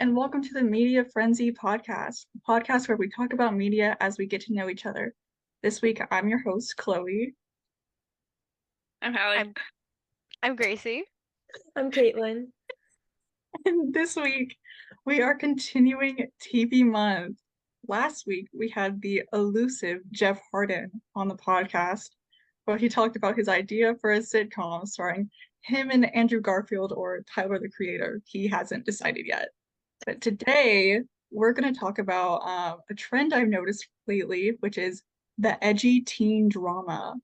and welcome to the Media Frenzy podcast, a podcast where we talk about media as we get to know each other. This week, I'm your host, Chloe, I'm Hallie. I'm Gracie. I'm Caitlin. and this week we are continuing TV month. Last week, we had the elusive Jeff Harden on the podcast, where he talked about his idea for a sitcom starring him and Andrew Garfield or Tyler the Creator. He hasn't decided yet. But today we're going to talk about a trend I've noticed lately, which is the edgy teen drama.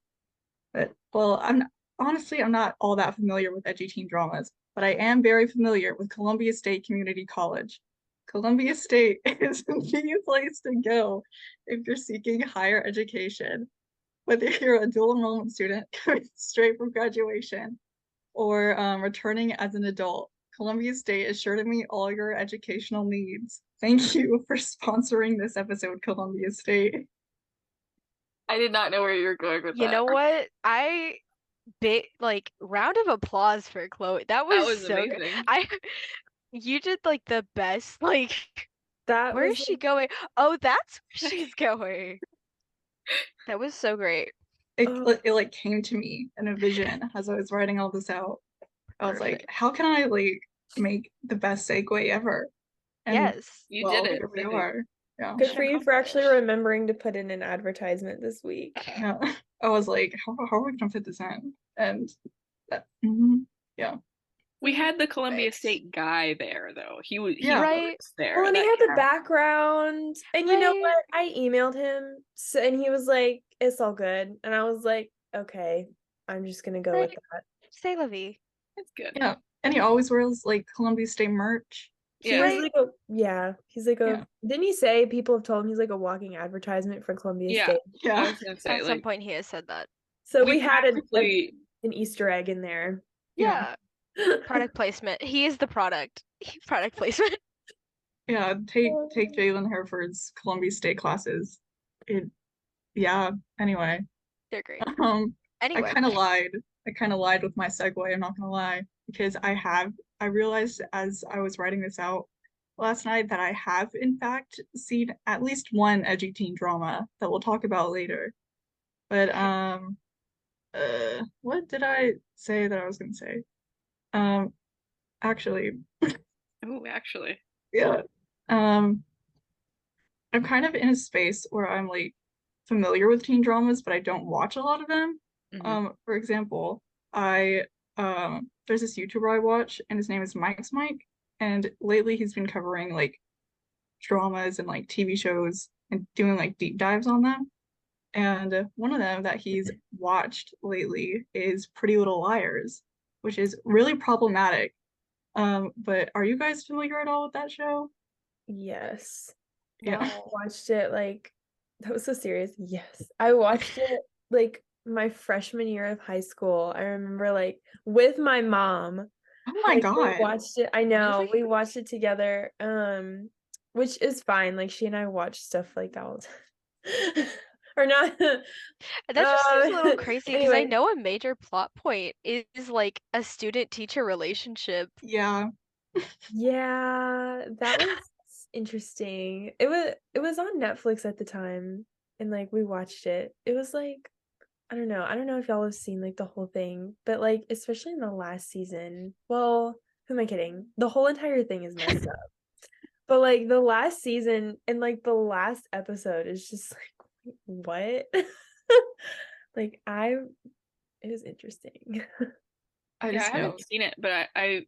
I'm not all that familiar with edgy teen dramas, but I am very familiar with Columbia State Community College. Columbia State is the place to go if you're seeking higher education, whether you're a dual enrollment student coming straight from graduation or returning as an adult. Columbia State is sure to meet all your educational needs. Thank you for sponsoring this episode, Columbia State. I did not know where you were going with that. You know what? Round of applause for Chloe. That was so amazing. good. You did like the best. Like, That where was is she going? Oh, that's where she's going. That was so great. It like came to me in a vision as I was writing all this out. I was like, how can I like make the best segue ever? And, yes, you did it. Here we are. Yeah. Good for you for actually remembering to put in an advertisement this week. Yeah. I was like, how are we gonna fit this in? And yeah. We had the Columbia State guy there though. He was right there. Well, and he had the background. And you know what? I emailed him and he was like, it's all good. And I was like, okay, I'm just gonna go with that. Say la vie. That's good. Yeah. And he always wears like Columbia State merch. He's like didn't he say people have told him he's like a walking advertisement for Columbia State? Yeah. I was gonna say, at some point he has said that. So we had an Easter egg in there. Yeah. Product placement. He is the product. Product placement. Yeah, take Jalen Hereford's Columbia State classes. Anyway. They're great. Anyway. I kind of lied with my segue, I'm not gonna lie, because I realized as I was writing this out last night that I have in fact seen at least one edgy teen drama that we'll talk about later. But what did I say that I was gonna say? Actually. Yeah. I'm kind of in a space where I'm like familiar with teen dramas, but I don't watch a lot of them. Mm-hmm. For example, there's this YouTuber I watch, and his name is Mike's Mike, and lately he's been covering like dramas and like TV shows and doing like deep dives on them. And one of them that he's watched lately is Pretty Little Liars, which is really problematic. But are you guys familiar at all with that show? Yes. Yeah. I watched it like, that was so serious. Yes. I watched it like my freshman year of high school. I remember like with my mom. Oh my God. We watched it. I know. Really? We watched it together. Which is fine. Like she and I watch stuff like that all the time. Or not. That just seems a little crazy because anyway. I know a major plot point is like a student-teacher relationship. Yeah. Yeah, that was interesting. It was on Netflix at the time, and like we watched it. It was like, I don't know if y'all have seen like the whole thing, but like especially in the last season. Well, who am I kidding? The whole entire thing is messed up. But like the last season and like the last episode is just like, what? Like it was interesting. I haven't seen it, but I've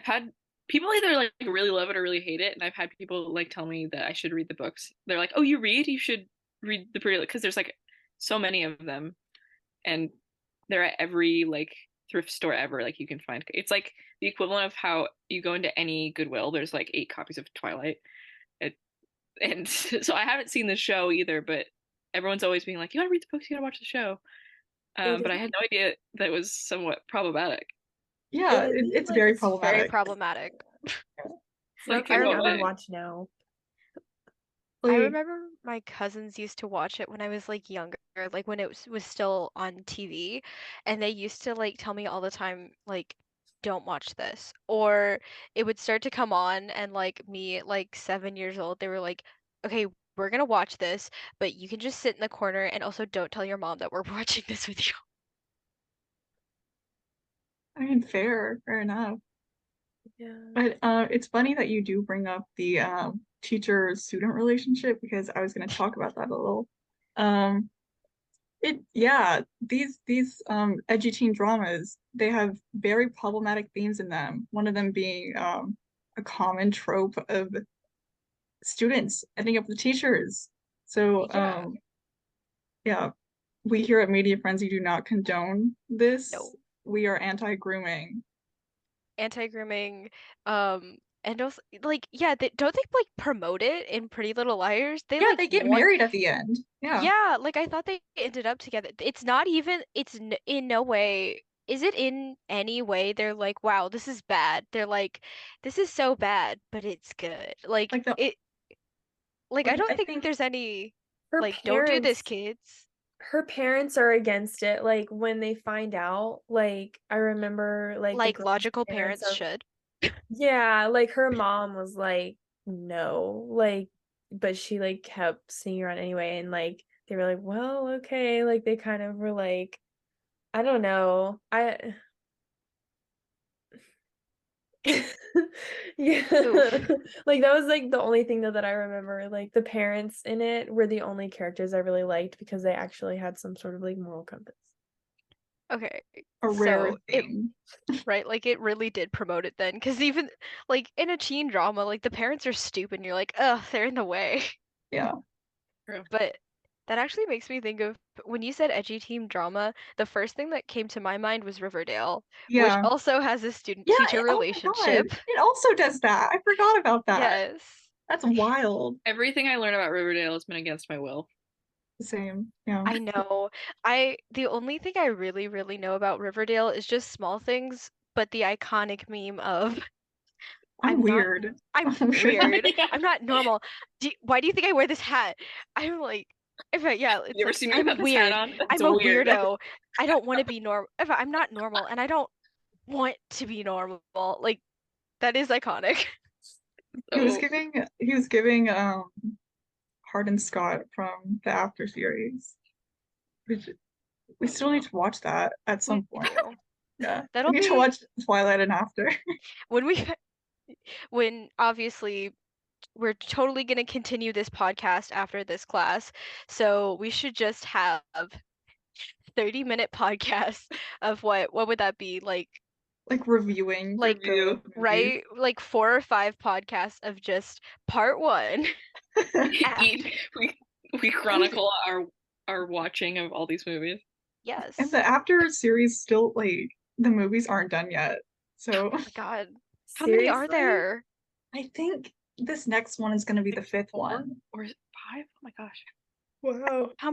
had people either like really love it or really hate it, and I've had people like tell me that I should read the books. They're like, "Oh, you read? You should read the Pretty," because there's like so many of them, and they're at every like thrift store ever. Like you can find. It's like the equivalent of how you go into any Goodwill. There's like 8 copies of Twilight, and so I haven't seen the show either. But everyone's always being like, "You gotta read the books. You gotta watch the show." But I had no idea that it was somewhat problematic. Yeah, it's very problematic. Very problematic. Like, I don't want to watch now. I remember my cousins used to watch it when I was like younger, like when it was still on TV, and they used to like tell me all the time, like don't watch this. Or it would start to come on and like me at like 7 years old, they were like, okay, we're gonna watch this, but you can just sit in the corner and also don't tell your mom that we're watching this with you. I mean, fair enough. Yeah. But it's funny that you do bring up the teacher-student relationship because I was going to talk about that a little. Um, these edgy teen dramas, they have very problematic themes in them. One of them being a common trope of students ending up with teachers. So Yeah. yeah, we here at Media Frenzy do not condone this. No. We are anti-grooming. Anti-grooming, and also like yeah, don't they like promote it in Pretty Little Liars? They Yeah, like they get want married at the end. Yeah. yeah, like I thought they ended up together. It's not even it's n in no way is it in any way they're like, wow, this is bad. They're like, this is so bad, but it's good. Like the I don't I think think there's any Her like, don't do this, parents kids. her parents are against it. Like when they find out, like I remember like the Like girl's logical parents parents are should. yeah, like her mom was like, no, like but she like kept singing around anyway and like they were like, well, okay, like they kind of were like, I don't know. Yeah. Oof. Like that was like the only thing that I remember. Like the parents in it were the only characters I really liked because they actually had some sort of like moral compass. Okay. a rare So it thing. right, like it really did promote it then, because even like in a teen drama, like the parents are stupid and you're like, ugh, they're in the way. Yeah. True. But that actually makes me think of when you said edgy teen drama, the first thing that came to my mind was Riverdale, which Yeah. also has a student-teacher Yeah, oh my God. relationship. It also does that. I forgot about that. Yes. That's wild. Everything I learned about Riverdale has been against my will. Same. Yeah. I know. The only thing I really, really know about Riverdale is just small things, but the iconic meme of I'm I'm not weird. I'm I'm weird. weird. Yeah. I'm not normal. Why do you think I wear this hat? I'm like, yeah, it's You ever like see me I'm without this hat weird. on? That's I'm a weird. weirdo. I don't want to be normal. I'm not normal, and I don't want to be normal. Like that is iconic. So He was giving Hardin Scott from the After series. Which we still need to watch that at We some point. do. Yeah. We That'll need to be watch Twilight and After. when we when obviously we're totally going to continue this podcast after this class. So we should just have 30-minute podcasts of what would that be? Like reviewing Like the review. movies. right? Like 4 or 5 podcasts of just part 1. We chronicle our watching of all these movies. Yes. And the After series still like the movies aren't done yet. So Oh my God. How many are Seriously? there? I think this next one is going to be the fifth 4 one. or is it 5? Oh my gosh. Wow. How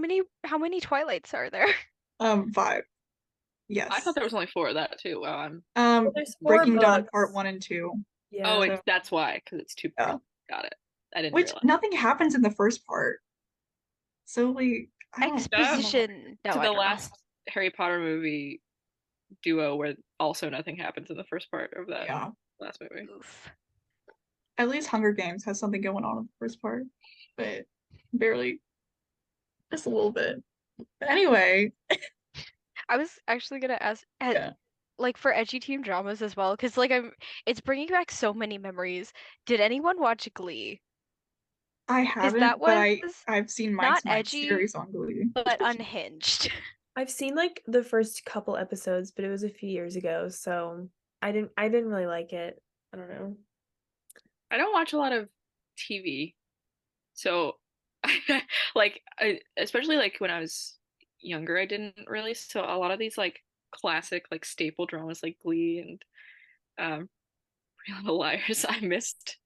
many Twilights are there? 5. I thought Yes. there was only 4 of that too. Wow, Well, there's 4 Breaking Dawn Part books. 1 and 2. Yeah. it's that's why, because it's 2 Yeah. parts. Got it. I didn't Which realize. nothing happens in the first part. So like I don't know. Exposition. No, To I the don't know. last Harry Potter movie duo where also nothing happens in the first part of that Yeah. last movie. Oof. At least Hunger Games has something going on in the first part. But barely. Just a little bit. But anyway, I was actually gonna ask, yeah. like for edgy teen dramas as well, because like it's bringing back so many memories. Did anyone watch Glee? I Because that haven't, but was I've seen not Mike's Mike edgy, series on Glee. but unhinged. I've seen like the first couple episodes, but it was a few years ago, so I didn't really like it. I don't know. I don't watch a lot of TV, so especially like when I was younger, I didn't really. So a lot of these like classic like staple dramas like Glee and Pretty Little Liars, I missed.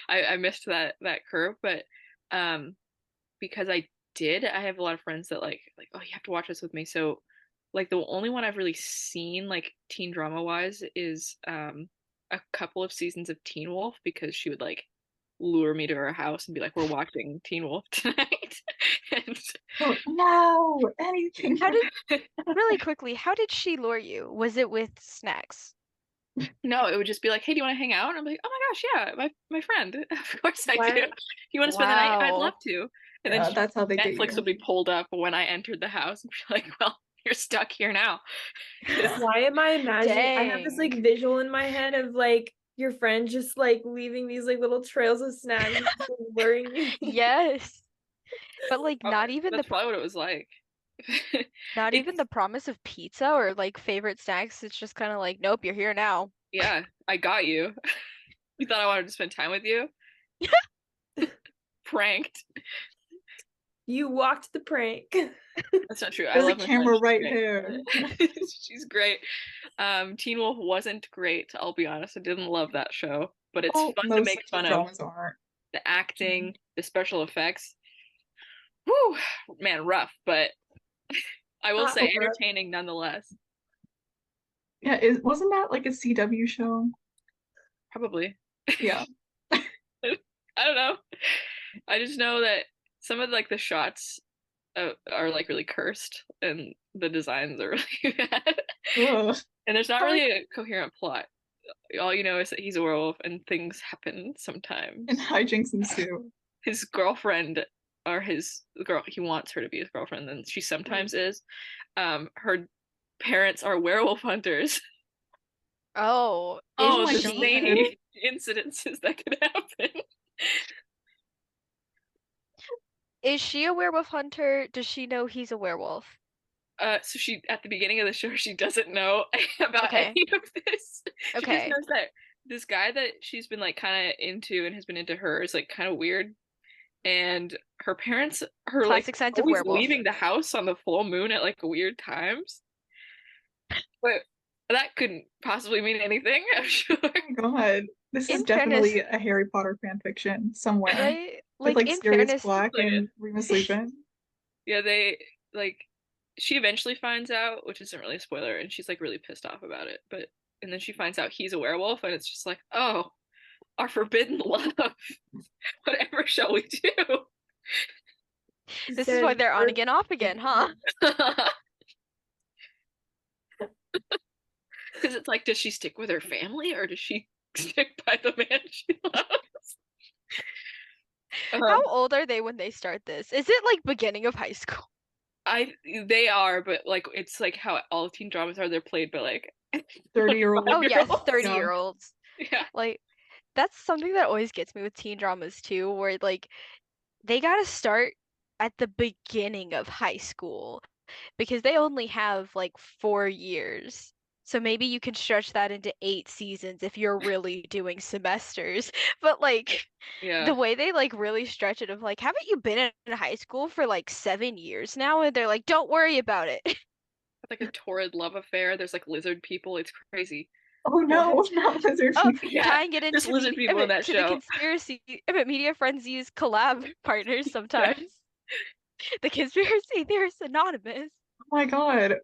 I missed that curve, but um, because I have a lot of friends that like oh you have to watch this with me. So like the only one I've really seen like teen drama wise is a couple of seasons of Teen Wolf because she would like lure me to her house and be like, "We're watching Teen Wolf tonight." And Oh no, anything. How did Really quickly, how did she lure you? Was it with snacks? No, it would just be like, hey, do you want to hang out? And I'm like, oh my gosh, yeah, my friend. Of course I do. Why? If you want to spend the night? I'd Wow. love to. And then Yeah, that's how they get Netflix would you. be pulled up when I entered the house and be like, well, you're stuck here now. 'Cause- Why am I imagining? I have this like Dang. visual in my head of like your friend just like leaving these like little trails of snacks, and just, like, luring you. Yes. But like not even That's probably what it was like. not It- even the promise of pizza or like favorite snacks. It's just kind of like, nope, you're here now. yeah, I got you. You thought I wanted to spend time with you? Pranked. You walked the prank. That's not true. I There's a love my camera friend. right She's there. great. She's great. Teen Wolf wasn't great, I'll be honest. I didn't love that show, but it's Oh, fun to most make teen fun of dramas aren't. the acting, the special effects. Whew, man, rough, but I will Not say rough. entertaining nonetheless. Yeah, wasn't that like a CW show? Probably. Yeah. I don't know. I just know that some of like the shots are like really cursed, and the designs are really bad. Ugh. And there's not really a coherent plot. All you know is that he's a werewolf, and things happen sometimes. And hijinks ensue. His girlfriend, or his girl, he wants her to be his girlfriend, and she sometimes is. Her parents are werewolf hunters. Oh, Oh, my the God. zany incidences that could happen. Is she a werewolf hunter? Does she know he's a werewolf? So she, at the beginning of the show, she doesn't know about Okay. any of this. She just Okay. knows that this guy that she's been like kind of into and has been into her is like kind of weird. And her parents are Classic like signs of always werewolf. leaving the house on the full moon at like weird times. But that couldn't possibly mean anything, I'm sure. Oh my God. This is In fairness, definitely a Harry Potter fan fiction somewhere. right? With Like like in Sirius fairness, Black Like, and Remus Lupin. yeah, they like she eventually finds out, which isn't really a spoiler, and she's like really pissed off about it. But and then she finds out he's a werewolf, and it's just like, oh, our forbidden love. Whatever shall we do? this is why they're on Or- again, off again, huh? Because it's like, does she stick with her family or does she stick by the man she loves? How old are they when they start this? Is it like beginning of high school? They are, but like it's like how all teen dramas are. They're played by like 30-year-old. Oh yes, girls. 30-year-olds. Yeah, Like that's something that always gets me with teen dramas too, where like they gotta start at the beginning of high school because they only have like 4 years. So maybe you can stretch that into 8 seasons if you're really doing semesters. But like yeah. the way they like really stretch it of like, haven't you been in high school for like 7 years now? And they're like, don't worry about it. Like a torrid love affair. There's like lizard people. It's crazy. Oh no, What? not lizard Oh, people. Yeah, tying it just into lizard people in that to show. the conspiracy. Media Frenzy's collab partners sometimes. The conspiracy theorists anonymous. Oh my God.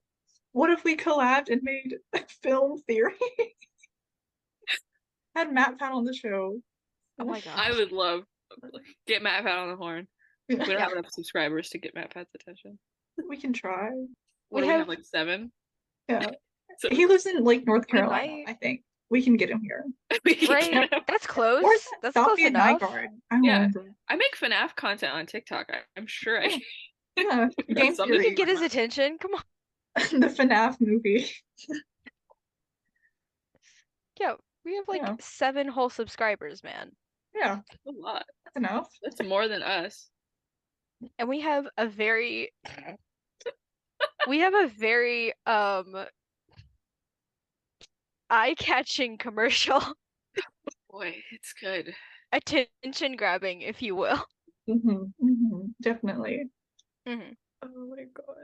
What if we collabed and made film theory? Had Matt Pat on the show. Oh my I gosh. would love get Matt Pat on the horn. We don't Yeah. have enough subscribers to get Matt Pat's attention. We can try. What do we have like 7? Yeah. So He lives in Lake North We Carolina, might- I think. We can get him here. we can Right? get him. That's close. Or is that That's close Zombie at Night enough. Guard? I don't Yeah. remember. I make FNAF content on TikTok. I'm sure I Yeah. Game Something We Theory. can get his attention. Come on. The FNAF movie. Yeah, we have like Yeah. 7 whole subscribers, man. Yeah, a lot. that's enough. That's more than us. And we have a very we have a very eye-catching commercial. Boy, it's good. Attention grabbing, if you will. Definitely. Mhm. Oh my God.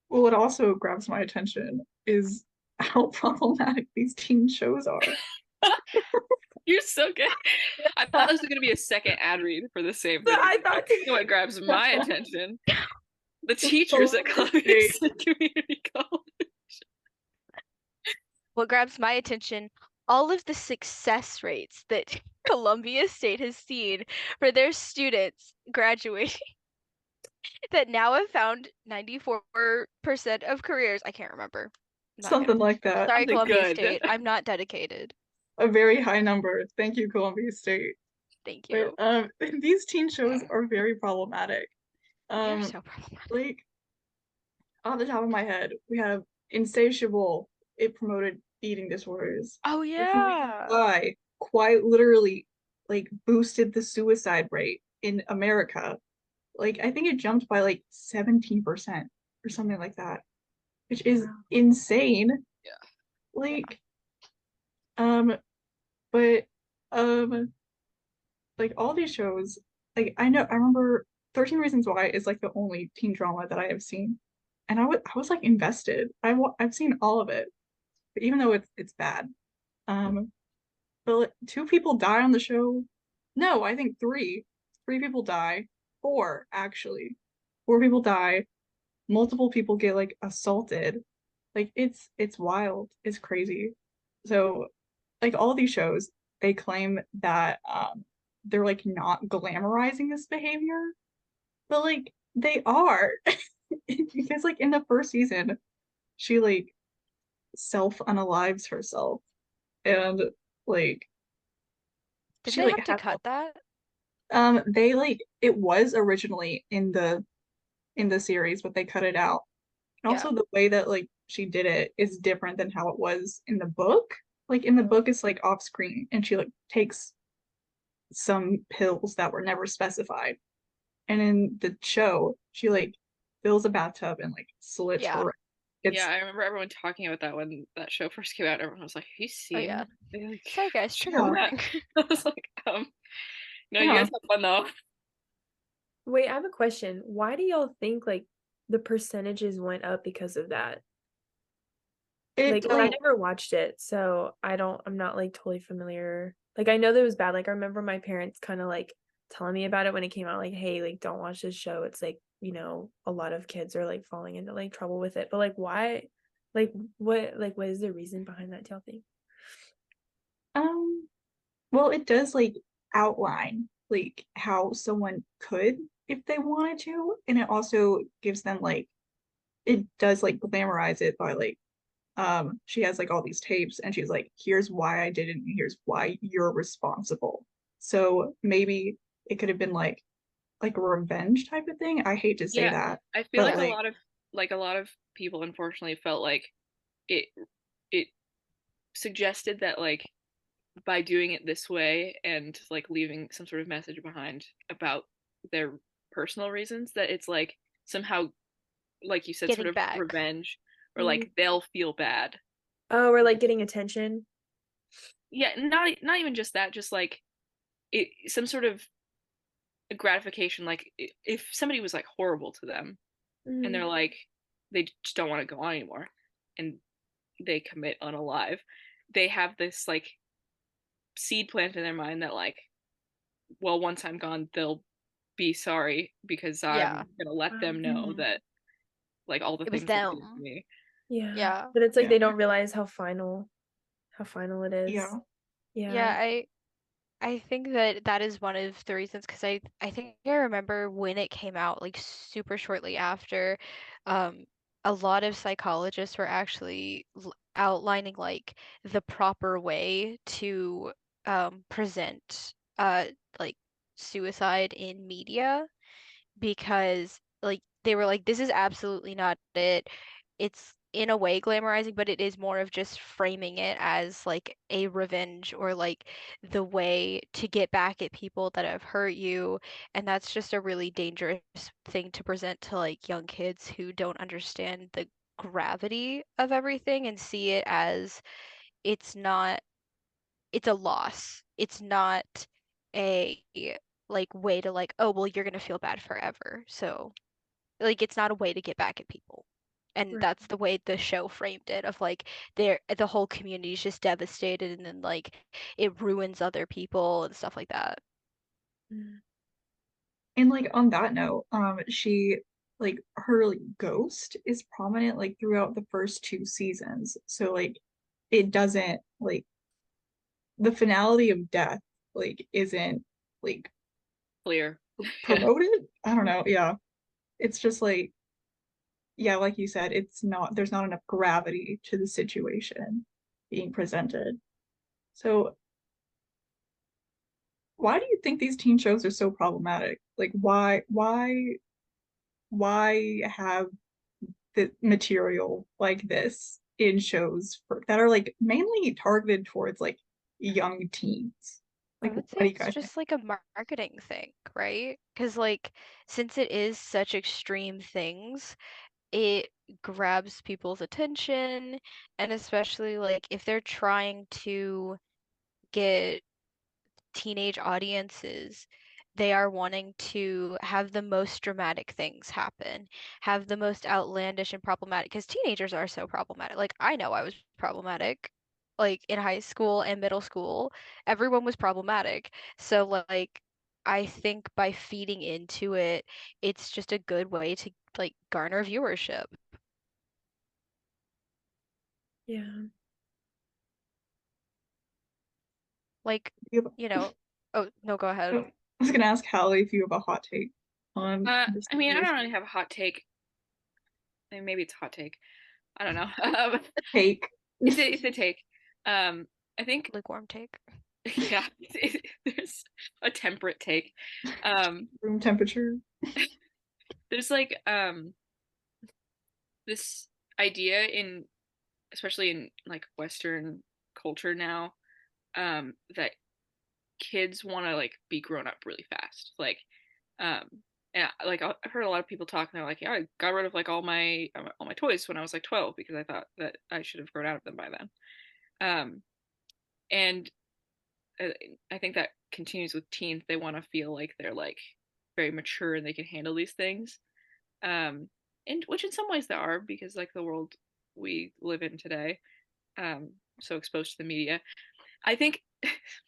Well, what also grabs my attention is how problematic these teen shows are. You're so good. I thought this was gonna be a second ad read for the same thing. I thought You know what grabs my attention? The It's teachers so at Columbia great. Community College. What grabs my attention, all of the success rates that Columbia State has seen for their students graduating that now have found 94% of careers. I can't remember. Not Something good. like that. Sorry, Something Columbia good. State. I'm not dedicated. A very high number. Thank you, Columbia State. Thank But you. these teen shows are very problematic. They're so problematic. Like off the top of my head, we have Insatiable. It promoted eating disorders. Oh The Reason yeah. Why quite literally like boosted the suicide rate in America. Like I think it jumped by like 17% or something like that, which is Wow. insane. Yeah. Like but um like all these shows, like I remember 13 Reasons Why is like the only teen drama that I have seen. And I was like invested. I've seen all of it, but even though it's bad. Um, but like, two people die on the show. No, I think three. Three people die. Four, actually. Four people die. Multiple people get like assaulted. Like it's wild. It's crazy. So like all these shows, they claim that they're like not glamorizing this behavior, but like they are. Because like in the first season, she like self unalives herself and like Did she they like have to has cut that? they like it was originally in the series, but they cut it out. And Yeah. also the way that like she did it is different than how it was in the book. Like in the book it's like off screen and she like takes some pills that were never specified. And in the show, she like fills a bathtub and like slits Yeah. her. It's Yeah, I remember everyone talking about that when that show first came out. Everyone was like, "Have you Oh seen?" yeah. Like, Sorry guys, trigger yeah, warning. I was like, no, you yeah. guys have fun though. Wait, I have a question. Why do y'all think like the percentages went up because of that? It Like, I like never watched it, so I'm not like totally familiar. Like, I know that it was bad. Like, I remember my parents kind of like telling me about it when it came out, like, hey, like, don't watch this show. It's like, a lot of kids are like falling into like trouble with it. But like, why? What is the reason behind that, do y'all think? um well it does like outline like how someone could if they wanted to, and it also gives them like it does like glamorize it by like she has like all these tapes and she's like here's why I did it and here's why you're responsible. So maybe it could have been like a revenge type of thing. I hate to say Yeah, that, I feel but like a lot of people unfortunately felt like it it suggested that like by doing it this way and like leaving some sort of message behind about their personal reasons that it's like somehow like you said sort Getting of back. revenge or Mm. like they'll feel bad. Oh, we're like getting attention. Yeah, not even just that, just like it some sort of gratification like if somebody was like horrible to them and they're Mm. like they just don't want to go on anymore and they commit unalive, they have this like seed plant in their mind that like well once I'm gone they'll be sorry because Yeah. I'm gonna let them know Mhm. that like all the It was things that they did to them. me. Yeah. Yeah. But it's like Yeah, they don't realize how final it is. yeah. Yeah, Yeah. I think that that is one of the reasons because I think I remember when it came out like super shortly after, um, a lot of psychologists were actually outlining like the proper way to present like suicide in media because like they were like this is absolutely not it. It's in a way glamorizing, but it is more of just framing it as like a revenge or like the way to get back at people that have hurt you. And that's just a really dangerous thing to present to like young kids who don't understand the gravity of everything and see it as it's not, it's a loss. It's not a like way to like, oh, well, you're gonna feel bad forever. So like it's not a way to get back at people. And Right. that's the way the show framed it of like the whole community is just devastated and then like it ruins other people and stuff like that. Mm. And like on that note, she like her like, ghost is prominent like throughout the first two seasons. So like it doesn't like the finality of death like isn't like Clear. Yeah. promoted. I don't know. Yeah. It's just like yeah, like you said, there's not enough gravity to the situation being presented. So why do you think these teen shows are so problematic? Like why have the material like this in shows that are like mainly targeted towards like young teens? I Like would what say do you it's guys think? just like a marketing thing, right? Because like since it is such extreme things, it grabs people's attention, and especially like if they're trying to get teenage audiences, they are wanting to have the most dramatic things happen, have the most outlandish and problematic, because teenagers are so problematic. Like, I know I was problematic, like in high school and middle school, everyone was problematic. So, like, I think by feeding into it, it's just a good way to like garner viewership. Yeah. Like, You have- you know, oh, no, go ahead. I was gonna ask Hallie if you have a hot take on this I mean, I don't situation. really have a hot take. I mean, maybe it's a hot take. I don't know. Take It's a take. I think Lukewarm take. yeah, there's a temperate take. Um, room temperature. there's like this idea in especially in like Western culture now, that kids want to like be grown up really fast. Like, um, and like I've heard a lot of people talk, and they're like, "Yeah, I got rid of like all my toys when I was like 12 because I thought that I should have grown out of them by then." Um, and uh, I think that continues with teens. They want to feel like they're like very mature and they can handle these things. And which in some ways they are because like the world we live in today, so exposed to the media. I think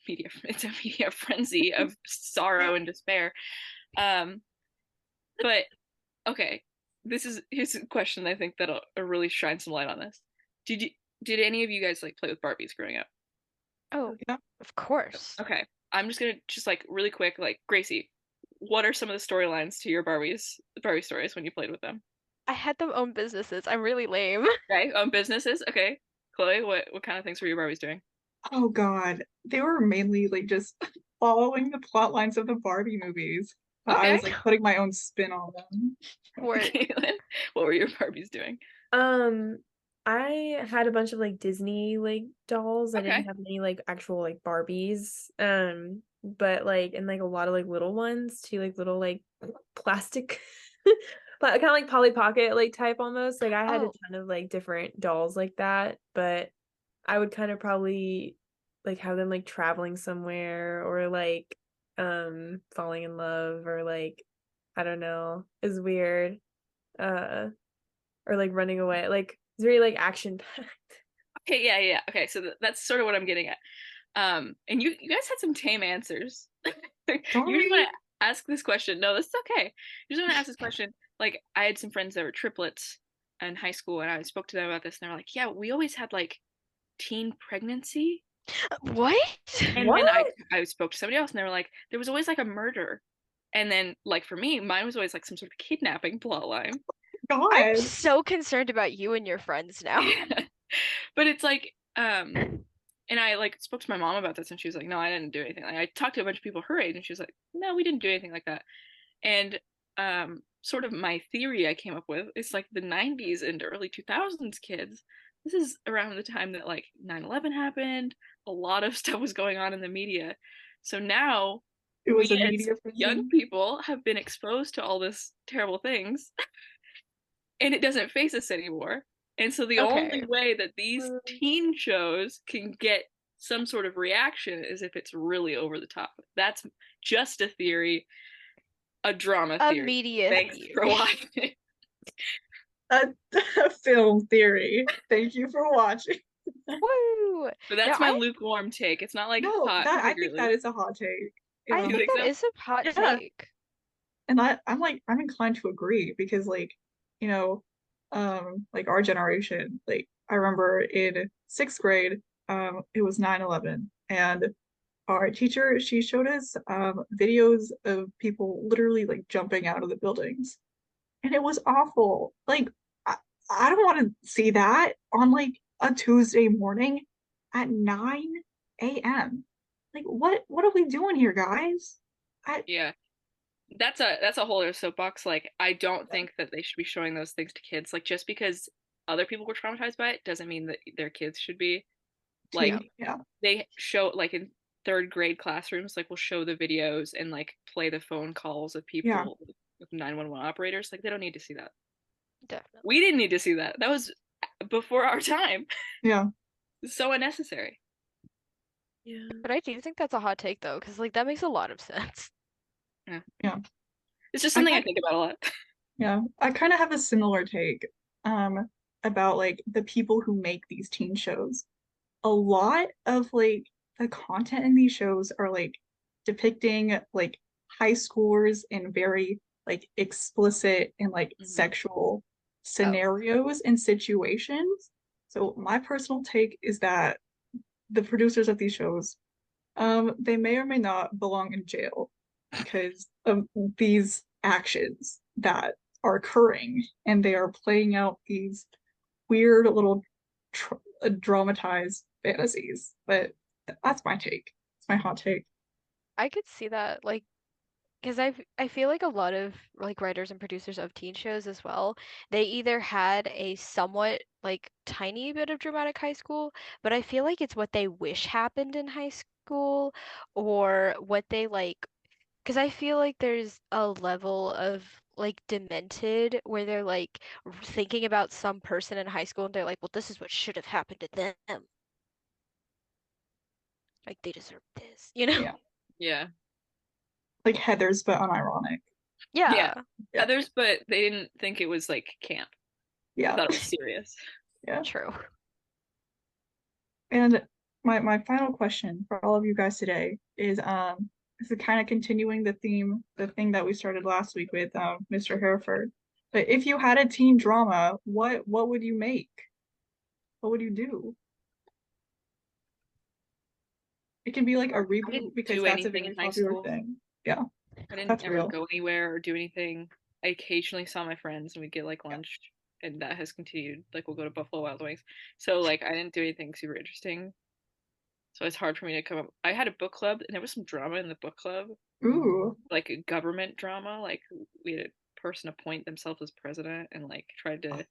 media it's a media frenzy of sorrow and despair. Um, but okay, here's a question I think that'll really shine some light on this. Did you did any of you guys like play with Barbies growing up? Oh, Yeah. of course. Okay, I'm just gonna just like really quick, like Gracie, what are some of the storylines to your Barbie stories when you played with them? I had them own businesses. I'm really lame. Okay, businesses. Okay, Chloe, what kind of things were your Barbies doing? Oh God, they were mainly like just following the plot lines of the Barbie movies, but I Okay, was like putting my own spin on them. Word. Caitlin, what were your Barbies doing? Um, I had a bunch of like Disney like dolls. I didn't Okay. have any like actual like Barbies. But like and like a lot of like little ones too, like little like plastic but kind of like Polly Pocket like type almost. Like I had a Oh, ton of like different dolls like that, but I would kind of probably like have them like traveling somewhere or like falling in love or like I don't know. It's weird. Uh or like running away. Like it's very like action packed. Okay, yeah. Okay, so that's sort of what I'm getting at. And you guys had some tame answers. You just Sorry. want to ask this question. No, this is okay. You just want to ask this question. Like, I had some friends that were triplets in high school, and I spoke to them about this, and they're like, "Yeah, we always had like teen pregnancy." what? And What? then I spoke to somebody else, and they were like, "There was always like a murder." And then, like for me, mine was always like some sort of kidnapping plot line. I'm God. so concerned about you and your friends now. But it's like, and I like spoke to my mom about this, and she was like, "No, I didn't do anything." Like I talked to a bunch of people her age, and she was like, "No, we didn't do anything like that." And sort of my theory I came up with is like the 90s and early 2000s kids. This is around the time that like 9/11 happened. A lot of stuff was going on in the media. So now It we was a as media frenzy. young people have been exposed to all this terrible things and it doesn't face us anymore. And so the only Okay. way that these Um, teen shows can get some sort of reaction is if it's really over the top. That's just a theory, a drama A theory. media Thanks for theory. watching. A film theory. Thank you for watching. Woo! But No, that's my lukewarm take. It's not like No, hot that I think that particularly. is a hot take. I You think think Um, that so? is a hot yeah, take. and I'm inclined to agree because like, you know, like our generation, like I remember in sixth grade, it was 9/11 and our teacher, she showed us videos of people literally like jumping out of the buildings. And it was awful. Like I don't want to see that on like a Tuesday morning at 9 a.m. Like what are we doing here, guys? I Yeah. That's a whole other soapbox. Like, I don't think that they should be showing those things to kids. Like, just because other people were traumatized by it doesn't mean that their kids should be. Like, yeah. they show, like, in third grade classrooms, like, we'll show the videos and like play the phone calls of Yeah. people with 911 operators. Like, they don't need to see that. Definitely. We didn't need to see that. That was before our time. Yeah. It's so unnecessary. Yeah. But I do think that's a hot take though, because like that makes a lot of sense. Yeah. Yeah. It's just I something I kind think about a lot. yeah. I kind of have a similar take about like the people who make these teen shows. A lot of like the content in these shows are like depicting like high schoolers in very like explicit and like Mhm. sexual Oh. scenarios and situations. So my personal take is that the producers of these shows, they may or may not belong in jail because of these actions that are occurring, and they are playing out these weird little dramatized fantasies. But that's my take. It's my hot take. I could see that, like, because I feel like a lot of like writers and producers of teen shows as well, they either had a somewhat like tiny bit of dramatic high school, but I feel like it's what they wish happened in high school or what they like, because I feel like there's a level of like demented where they're like thinking about some person in high school and they're like, well, this is what should have happened to them. Like they deserve this, you know? Yeah. Yeah. Like Heather's, but unironic. Yeah. Yeah, Yeah. Others, but they didn't think it was like camp. They Yeah. thought it was serious. Yeah. true. And my final question for all of you guys today is kind of continuing the thing that we started last week with Mr. Hereford. But if you had a teen drama, what would you make? What would you do? It can be like a I reboot didn't because do that's a anything in very high popular school. thing. Yeah, I didn't that's ever real. go anywhere or do anything. I occasionally saw my friends and we'd get like Yeah. lunch, and that has continued. Like, we'll go to Buffalo Wild Wings. So like, I didn't do anything super interesting. So it's hard for me to come up. I had a book club and there was some drama in the book club, Ooh. like a government drama. Like, we had a person appoint themselves as president and like tried to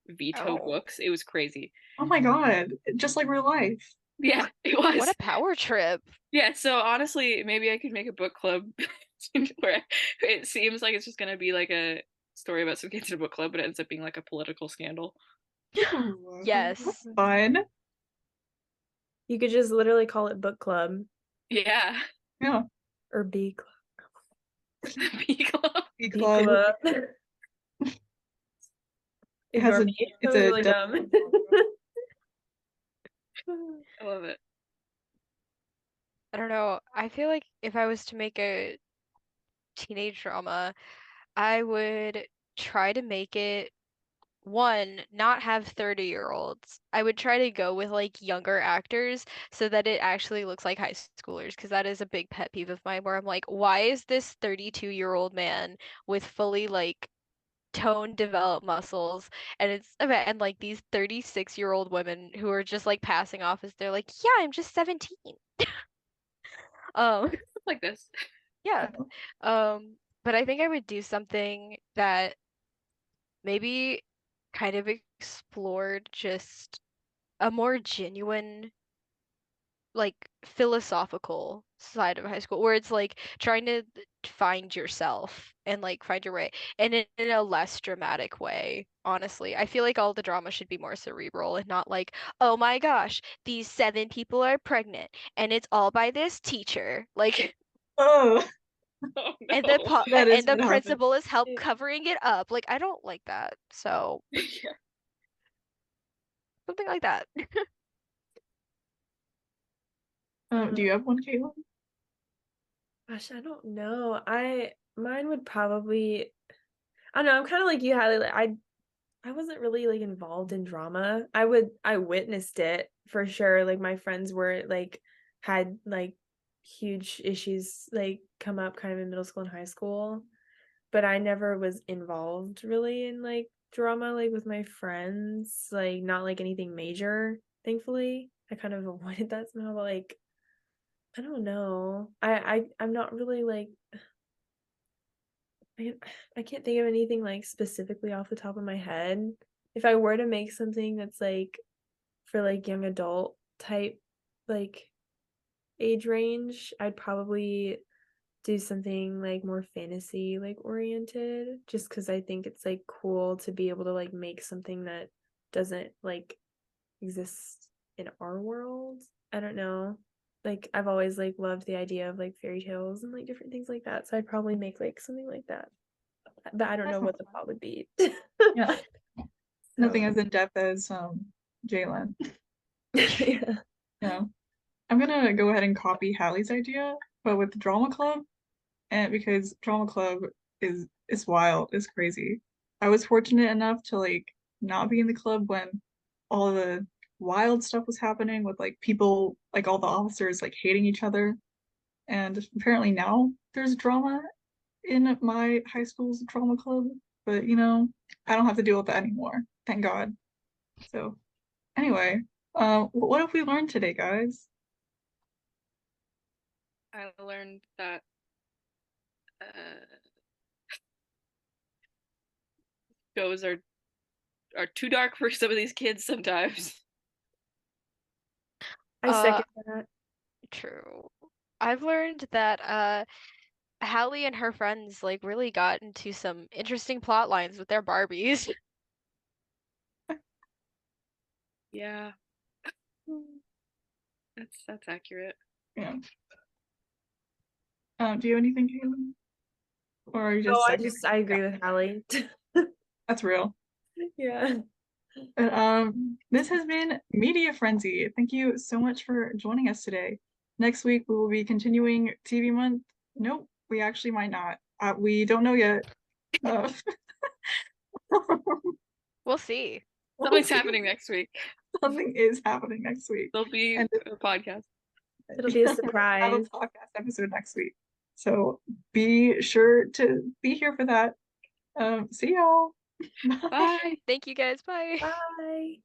veto Oh, books. It was crazy. Oh my God. Just like real life. Yeah, it what was. a power trip. Yeah, so honestly, maybe I could make a book club where it seems like it's just gonna be like a story about some kids in a book club, but it ends up being like a political scandal. Ooh, that's Yes. fun. You could just literally call it book club Yeah, Yeah. or B club. B club. B B club. club. It has Ignore a me. That it's was a really dumb. I love it. I don't know. I feel like if I was to make a teenage drama, I would try to make it one, not have 30-year-olds. I would try to go with like younger actors so that it actually looks like high schoolers, because that is a big pet peeve of mine where I'm like, why is this 32-year-old man with fully like tone developed muscles and like these 36-year-old women who are just like passing off as they're like, yeah, I'm just 17. Um, Like this. yeah. But I think I would do something that maybe kind of explored just a more genuine, like philosophical side of high school, where it's like trying to find yourself and like find your way, and in a less dramatic way. Honestly, I feel like all the drama should be more cerebral and not like, oh my gosh, these 7 people are pregnant and it's all by this teacher. Like, Oh, Oh and no. that is and the what happened. principal is help covering it up. Like, I don't like that. So Yeah. something like that. Do you have one, Caitlin? Gosh, I don't know. Mine would probably, I don't know, I'm kind of like you, Hallie. Like, I wasn't really like involved in drama. I witnessed it for sure. Like my friends were like had like huge issues like come up kind of in middle school and high school, but I never was involved really in like drama like with my friends, like not like anything major, thankfully. I kind of avoided that somehow, but like I don't know. I'm not really like I can't think of anything like specifically off the top of my head. If I were to make something that's like for like young adult type like age range, I'd probably do something like more fantasy like oriented, just because I think it's like cool to be able to like make something that doesn't like exist in our world. I don't know. Like I've always like loved the idea of like fairy tales and like different things like that. So I'd probably make like something like that. But I don't That know what sounds the fun. plot would be. Yeah. Nothing So as in depth as Jalen. yeah. Yeah. I'm gonna go ahead and copy Hallie's idea, but with the drama club, and because drama club is wild, is crazy. I was fortunate enough to like not be in the club when all the wild stuff was happening with like people, like all the officers like hating each other. And apparently now there's drama in my high school's drama club, but I don't have to deal with that anymore. Thank God. So anyway, what have we learned today, guys? I learned that uh, shows are too dark for some of these kids sometimes. I second that. True. I've learned that Hallie and her friends like really got into some interesting plot lines with their Barbies. Yeah, that's accurate. Yeah. Do you have anything, Caitlin? Or are you No, just I second? agree with Hallie. That's real. Yeah. But this has been Media Frenzy. Thank you so much for joining us today. Next week we will be continuing TV month. Nope, we actually might not. We don't know yet. Uh, We'll see. Something's happening next week. Something is happening next week. There'll be And a podcast. It'll be a we're gonna have a surprise. podcast episode next week. So be sure to be here for that. See y'all. Bye. Bye. Thank you guys. Bye. Bye.